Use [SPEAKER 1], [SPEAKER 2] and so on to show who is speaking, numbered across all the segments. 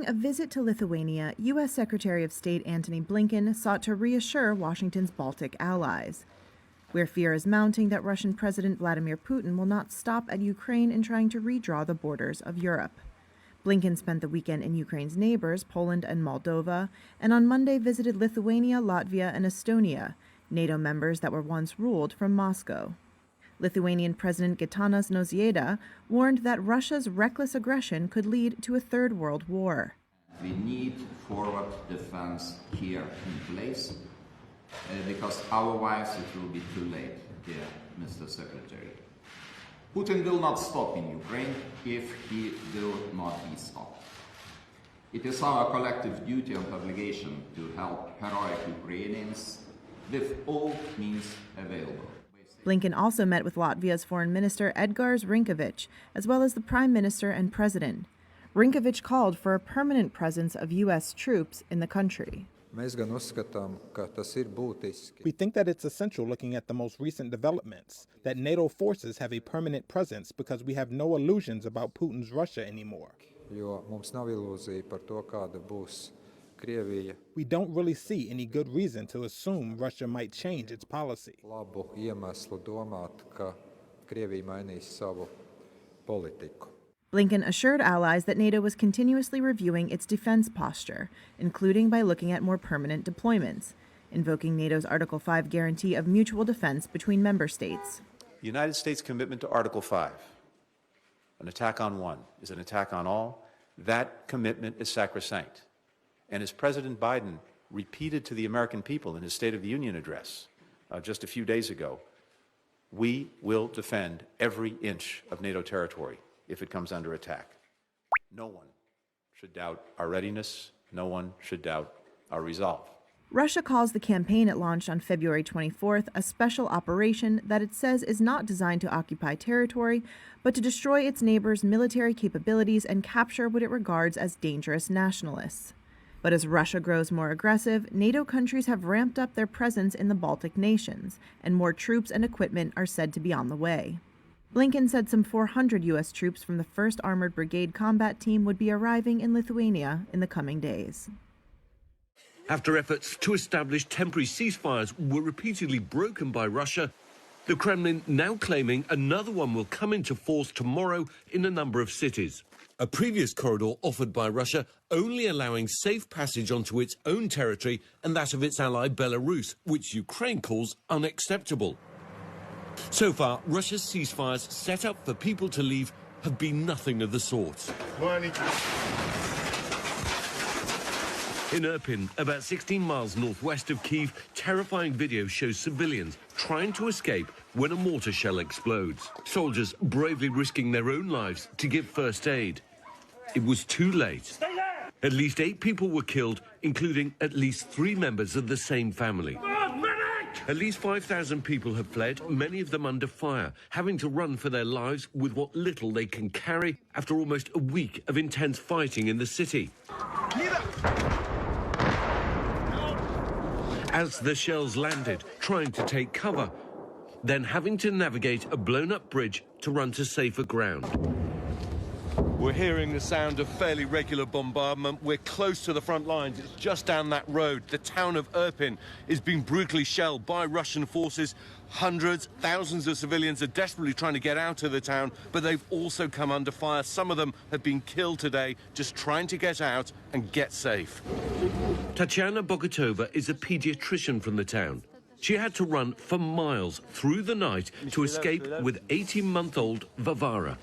[SPEAKER 1] A visit to Lithuania, U.S. Secretary of State Antony Blinken sought to reassure Washington's Baltic allies, where fear is mounting that Russian President Vladimir Putin will not stop at Ukraine in trying to redraw the borders of Europe. Blinken spent the weekend in Ukraine's neighbors, Poland and Moldova, and on Monday visited Lithuania, Latvia, and Estonia, NATO members that were once ruled from Moscow. Lithuanian President Gitanas Nausėda warned that Russia's reckless aggression could lead to a third world war.
[SPEAKER 2] We need forward defense here in place because otherwise it will be too late, dear Mr. Secretary. Putin will not stop in Ukraine if he will not be stopped. It is our collective duty and obligation to help heroic Ukrainians with all means available.
[SPEAKER 1] Blinken also met with Latvia's Foreign Minister Edgars Rinkēvičs, as well as the Prime Minister and President. Rinkēvičs called for a permanent presence of U.S. troops in the country.
[SPEAKER 3] We think
[SPEAKER 4] that it's essential, looking at the most recent developments, that NATO forces have a permanent presence because we have no illusions about Putin's Russia anymore. We don't really see any good reason to assume Russia might change its policy.
[SPEAKER 1] Blinken assured allies that NATO was continuously reviewing its defense posture, including by looking at more permanent deployments, invoking NATO's Article 5 guarantee of mutual defense between member states.
[SPEAKER 5] The United States' commitment to Article 5, an attack on one is an attack on all, that commitment is sacrosanct. And as President Biden repeated to the American people in his State of the Union address just a few days ago, we will defend every inch of NATO territory if it comes under attack. No one should doubt our readiness. No one should doubt our resolve.
[SPEAKER 1] Russia calls the campaign it launched on February 24th a special operation that it says is not designed to occupy territory, but to destroy its neighbors' military capabilities and capture what it regards as dangerous nationalists. But as Russia grows more aggressive, NATO countries have ramped up their presence in the Baltic nations, and more troops and equipment are said to be on the way. Blinken said some 400 U.S. troops from the 1st Armored Brigade combat team would be arriving in Lithuania in the coming days.
[SPEAKER 6] After efforts to establish temporary ceasefires were repeatedly broken by Russia, the Kremlin now claiming another one will come into force tomorrow in a number of cities. A previous corridor offered by Russia only allowing safe passage onto its own territory and that of its ally Belarus, which Ukraine calls unacceptable. So far, Russia's ceasefires set up for people to leave have been nothing of the sort. In Irpin, about 16 miles northwest of Kyiv, terrifying video shows civilians trying to escape when a mortar shell explodes. Soldiers bravely risking their own lives to give first aid. It was too late. At least 8 people were killed, including at least 3 members of the same family. At least 5,000 people have fled, many of them under fire, having to run for their lives with what little they can carry after almost a week of intense fighting in the city. As the shells landed, trying to take cover, then having to navigate a blown-up bridge to run to safer ground. We're hearing the sound of fairly regular bombardment. We're close to the front lines. It's just down that road. The town of Irpin is being brutally shelled by Russian forces. Hundreds, thousands of civilians are desperately trying to get out of the town, but they've also come under fire. Some of them have been killed today, just trying to get out and get safe. Tatiana Bogatova is a pediatrician from the town. She had to run for miles through the night to escape with 18-month-old Varvara.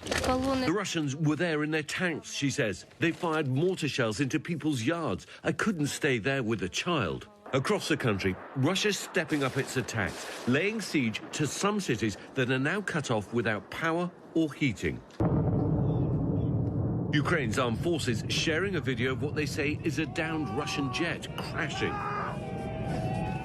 [SPEAKER 6] The Russians were there in their tanks, she says. They fired mortar shells into people's yards. I couldn't stay there with a child. Across the country, Russia's stepping up its attacks, laying siege to some cities that are now cut off without power or heating. Ukraine's armed forces sharing a video of what they say is a downed Russian jet crashing.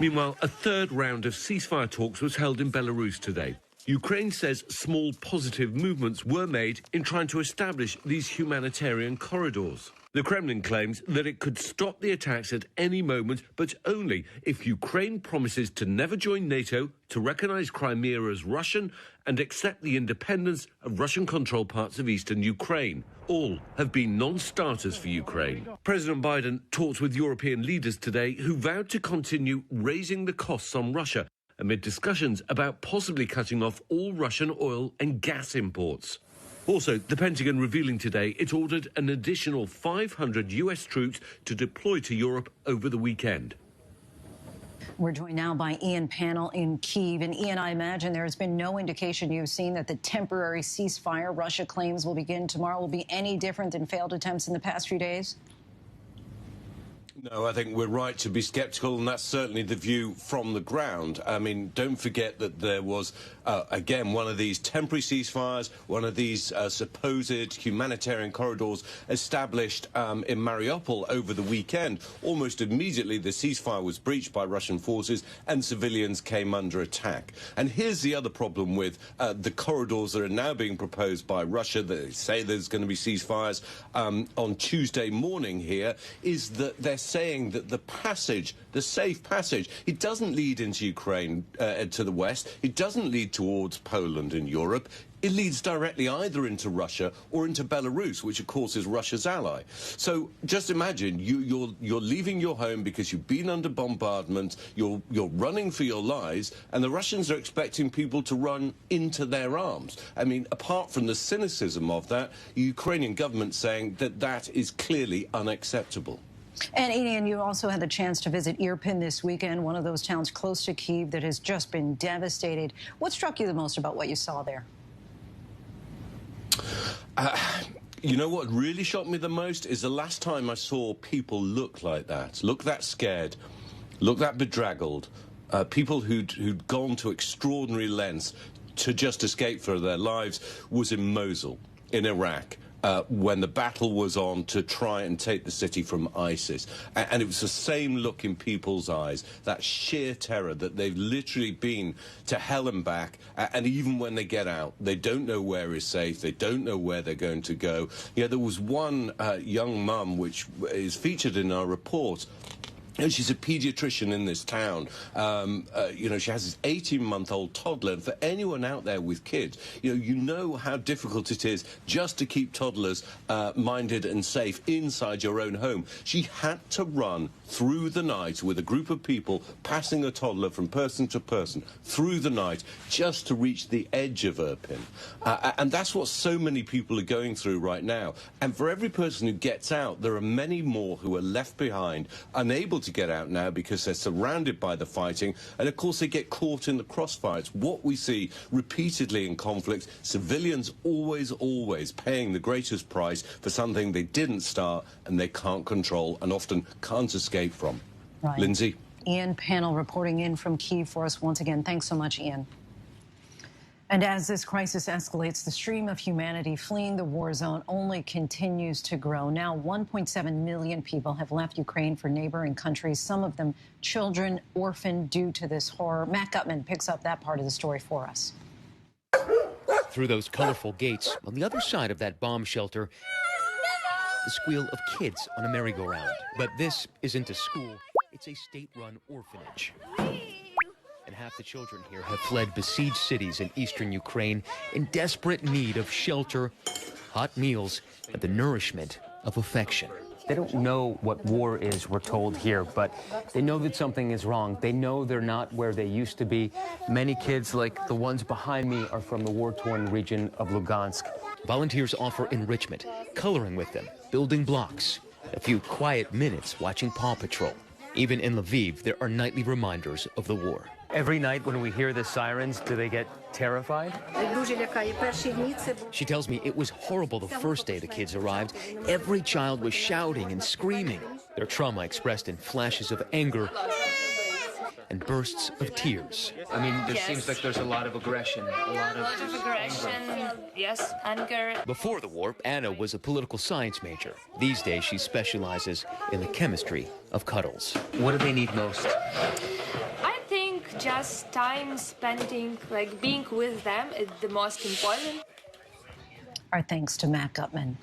[SPEAKER 6] Meanwhile, a third round of ceasefire talks was held in Belarus today. Ukraine says small positive movements were made in trying to establish these humanitarian corridors. The Kremlin claims that it could stop the attacks at any moment, but only if Ukraine promises to never join NATO, to recognize Crimea as Russian, and accept the independence of Russian-controlled parts of eastern Ukraine. all have been non-starters for Ukraine. President Biden talked with European leaders today who vowed to continue raising the costs on Russia amid discussions about possibly cutting off all Russian oil and gas imports. Also, the Pentagon revealing today it ordered an additional 500 US troops to deploy to Europe over the weekend.
[SPEAKER 3] We're joined now by Ian Pannell in Kyiv. And Ian, I imagine there has been no indication you've seen that the temporary ceasefire Russia claims will begin tomorrow will be any different than failed attempts in the past few days?
[SPEAKER 7] No, I think we're right to be sceptical, and that's certainly the view from the ground. I mean, don't forget that there was, again, one of these temporary ceasefires, one of these supposed humanitarian corridors established in Mariupol over the weekend. Almost immediately, the ceasefire was breached by Russian forces, and civilians came under attack. And here's the other problem with the corridors that are now being proposed by Russia. They say there's going to be ceasefires on Tuesday morning here, is that they're saying that the passage, the safe passage, it doesn't lead into Ukraine to the west. It doesn't lead towards Poland and Europe. It leads directly either into Russia or into Belarus, which of course is Russia's ally. So just imagine you're leaving your home because you've been under bombardment. You're running for your lives, and the Russians are expecting people to run into their arms. I mean, apart from the cynicism of that, the Ukrainian government saying that that is clearly unacceptable.
[SPEAKER 3] And Ian, you also had the chance to visit Irpin this weekend, one of those towns close to Kyiv that has just been devastated. What struck you the most about what you saw there?
[SPEAKER 7] You know what really shocked me the most is the last time I saw people look like that, look that scared, look that bedraggled, people who'd gone to extraordinary lengths to just escape for their lives was in Mosul, in Iraq. When the battle was on to try and take the city from ISIS. And it was the same look in people's eyes, that sheer terror that they've literally been to hell and back. And even when they get out, they don't know where is safe. They don't know where they're going to go. Yeah, there was one young mum, which is featured in our report. And she's a pediatrician in this town. You know, she has this 18-month-old toddler. And for anyone out there with kids, you know how difficult it is just to keep toddlers minded and safe inside your own home. She had to run through the night with a group of people, passing a toddler from person to person through the night just to reach the edge of Irpin. And that's what so many people are going through right now. And for every person who gets out, there are many more who are left behind, unable to get out now because they're surrounded by the fighting, and of course they get caught in the crossfires. What we see repeatedly in conflicts, civilians always paying the greatest price for something they didn't start and they can't control and often can't escape from.
[SPEAKER 3] Right.
[SPEAKER 7] Lindsay?
[SPEAKER 3] Ian Pannell reporting in from Kyiv for us once again. Thanks so much, Ian. And as this crisis escalates, the stream of humanity fleeing the war zone only continues to grow. Now, 1.7 million people have left Ukraine for neighboring countries, some of them children orphaned due to this horror. Matt Gutman picks up that part of the story for us.
[SPEAKER 8] Through those colorful gates, on the other side of that bomb shelter, the squeal of kids on a merry-go-round. But this isn't a school, it's a state-run orphanage. And half the children here have fled besieged cities in eastern Ukraine in desperate need of shelter, hot meals, and the nourishment of affection.
[SPEAKER 9] They don't know what war is, we're told here, but they know that something is wrong. They know they're not where they used to be. Many kids, like the ones behind me, are from the war-torn region of Lugansk.
[SPEAKER 8] Volunteers offer enrichment, coloring with them, building blocks, a few quiet minutes watching Paw Patrol. Even in Lviv, there are nightly reminders of the war.
[SPEAKER 9] Every night when we hear the sirens, do they get terrified?
[SPEAKER 8] She tells me it was horrible the first day the kids arrived. Every child was shouting and screaming, their trauma expressed in flashes of anger and bursts of tears.
[SPEAKER 9] I mean, there seems like there's a lot of aggression, a lot of
[SPEAKER 10] aggression, yes, anger.
[SPEAKER 8] Before the war, Anna was a political science major. These days, she specializes in the chemistry of cuddles.
[SPEAKER 9] What do they need most?
[SPEAKER 10] Just time spending, like being with them, is the most important.
[SPEAKER 3] Our thanks to Matt Gutman.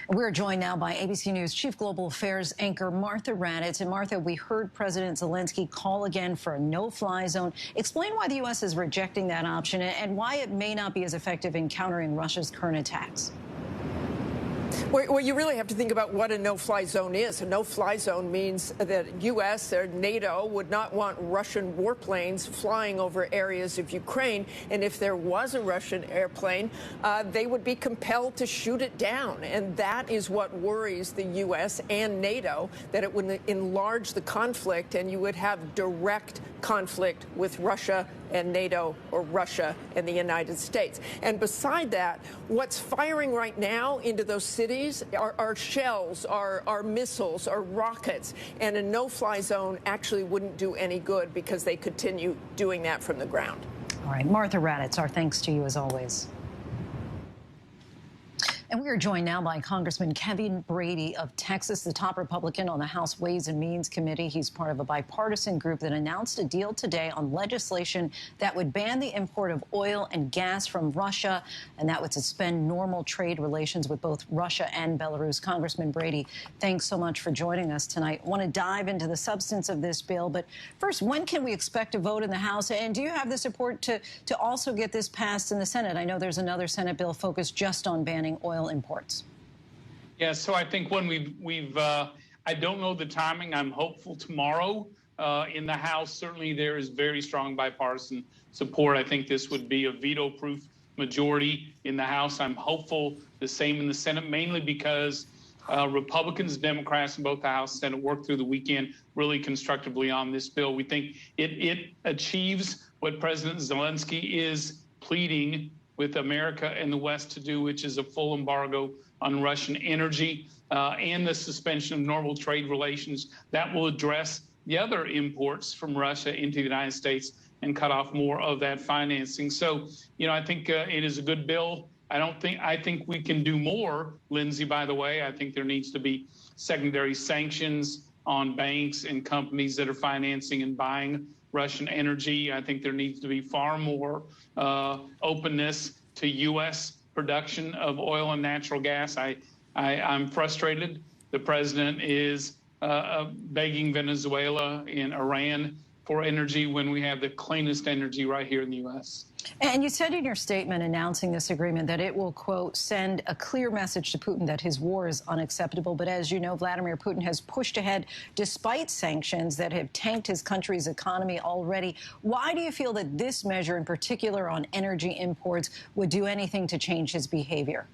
[SPEAKER 3] We're joined now by ABC News Chief Global Affairs anchor Martha Raddatz. And Martha, we heard President Zelensky call again for a no-fly zone. Explain why the U.S. is rejecting that option and why it may not be as effective in countering Russia's current attacks.
[SPEAKER 11] Well, you really have to think about what a no-fly zone is. A no-fly zone means that U.S. or NATO would not want Russian warplanes flying over areas of Ukraine. And if there was a Russian airplane, they would be compelled to shoot it down. And that is what worries the U.S. and NATO, that it would enlarge the conflict and you would have direct conflict with Russia and NATO, or Russia and the United States. And beside that, what's firing right now into those cities are shells, are missiles, are rockets. And a no-fly zone actually wouldn't do any good because they continue doing that from the ground.
[SPEAKER 3] All right, Martha Raddatz, our thanks to you as always. And we are joined now by Congressman Kevin Brady of Texas, the top Republican on the House Ways and Means Committee. He's part of a bipartisan group that announced a deal today on legislation that would ban the import of oil and gas from Russia, and that would suspend normal trade relations with both Russia and Belarus. Congressman Brady, thanks so much for joining us tonight. I want to dive into the substance of this bill, but first, when can we expect a vote in the House? And do you have the support to also get this passed in the Senate? I know there's another Senate bill focused just on banning oil imports.
[SPEAKER 12] Yeah, so I think when I don't know the timing. I'm hopeful tomorrow in the House. Certainly there is very strong bipartisan support. I think this would be a veto-proof majority in the House. I'm hopeful the same in the Senate, mainly because Republicans, Democrats in both the House and Senate worked through the weekend really constructively on this bill. We think it achieves what President Zelensky is pleading with America and the West to do, which is a full embargo on Russian energy and the suspension of normal trade relations. That will address the other imports from Russia into the United States and cut off more of that financing. So, I think it is a good bill. I think we can do more, Lindsay, by the way. I think there needs to be secondary sanctions on banks and companies that are financing and buying Russian energy. I think there needs to be far more openness to U.S. production of oil and natural gas. I'm frustrated. The president is begging Venezuela and Iran for energy when we have the cleanest energy right here in the U.S.
[SPEAKER 3] And you said in your statement announcing this agreement that it will, quote, send a clear message to Putin that his war is unacceptable. But as you know, Vladimir Putin has pushed ahead despite sanctions that have tanked his country's economy already. Why do you feel that this measure in particular on energy imports would do anything to change his behavior?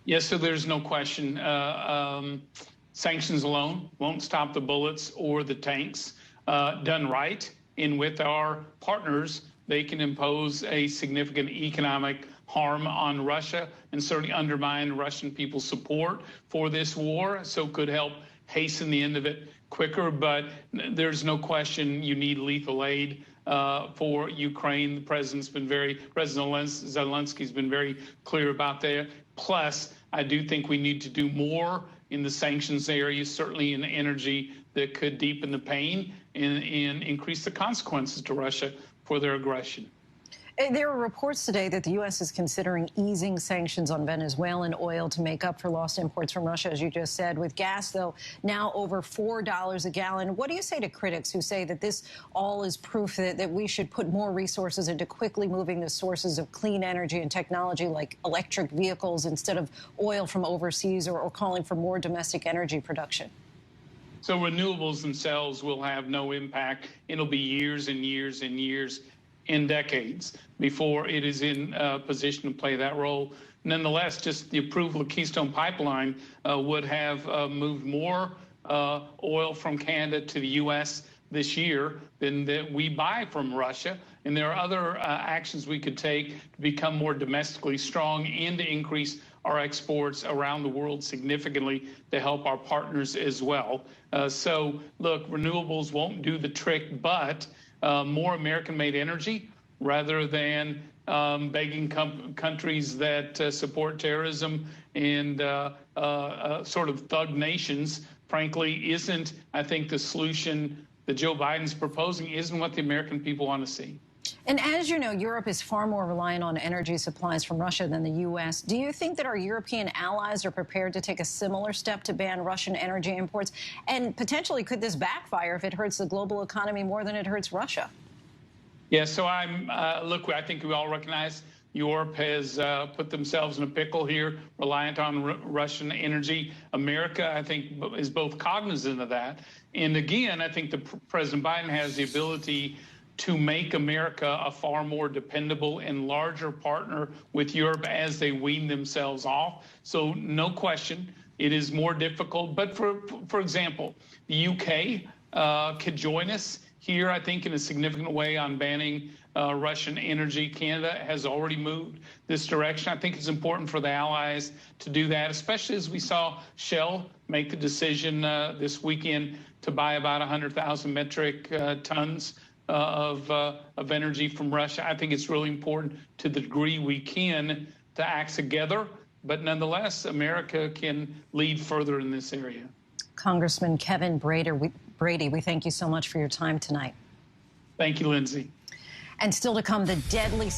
[SPEAKER 12] Yes, so there's no question. Sanctions alone won't stop the bullets or the tanks. Done right and with our partners, they can impose a significant economic harm on Russia and certainly undermine Russian people's support for this war, so could help hasten the end of it quicker. But there's no question you need lethal aid for Ukraine. President Zelensky's been very clear about that. Plus, I do think we need to do more in the sanctions area, certainly in energy, that could deepen the pain and increase the consequences to Russia for their aggression.
[SPEAKER 3] There are reports today that the U.S. is considering easing sanctions on Venezuelan oil to make up for lost imports from Russia, as you just said. With gas, though, now over $4 a gallon. What do you say to critics who say that this all is proof that we should put more resources into quickly moving the sources of clean energy and technology like electric vehicles instead of oil from overseas, or calling for more domestic energy production?
[SPEAKER 12] So renewables themselves will have no impact. It'll be years and years and years and decades before it is in position to play that role. Nonetheless, just the approval of Keystone Pipeline would have moved more oil from Canada to the U.S. this year than that we buy from Russia. And there are other actions we could take to become more domestically strong and to increase our exports around the world significantly to help our partners as well. So, look, renewables won't do the trick, but more American-made energy rather than begging countries that support terrorism and sort of thug nations, frankly, isn't, I think, the solution that Joe Biden's proposing isn't what the American people want to see.
[SPEAKER 3] And as you know, Europe is far more reliant on energy supplies from Russia than the U.S. Do you think that our European allies are prepared to take a similar step to ban Russian energy imports? And potentially, could this backfire if it hurts the global economy more than it hurts Russia?
[SPEAKER 12] Yeah, so look, I think we all recognize Europe has put themselves in a pickle here, reliant on Russian energy. America, I think, is both cognizant of that. And again, I think President Biden has the ability to make America a far more dependable and larger partner with Europe as they wean themselves off. So no question, it is more difficult. But for example, the UK could join us here, I think, in a significant way on banning Russian energy. Canada has already moved this direction. I think it's important for the allies to do that, especially as we saw Shell make the decision this weekend to buy about 100,000 metric tons of energy from Russia. I think it's really important, to the degree we can, to act together. But nonetheless, America can lead further in this area.
[SPEAKER 3] Congressman Kevin Brady, we thank you so much for your time tonight.
[SPEAKER 12] Thank you, Lindsay.
[SPEAKER 3] And still to come, the deadly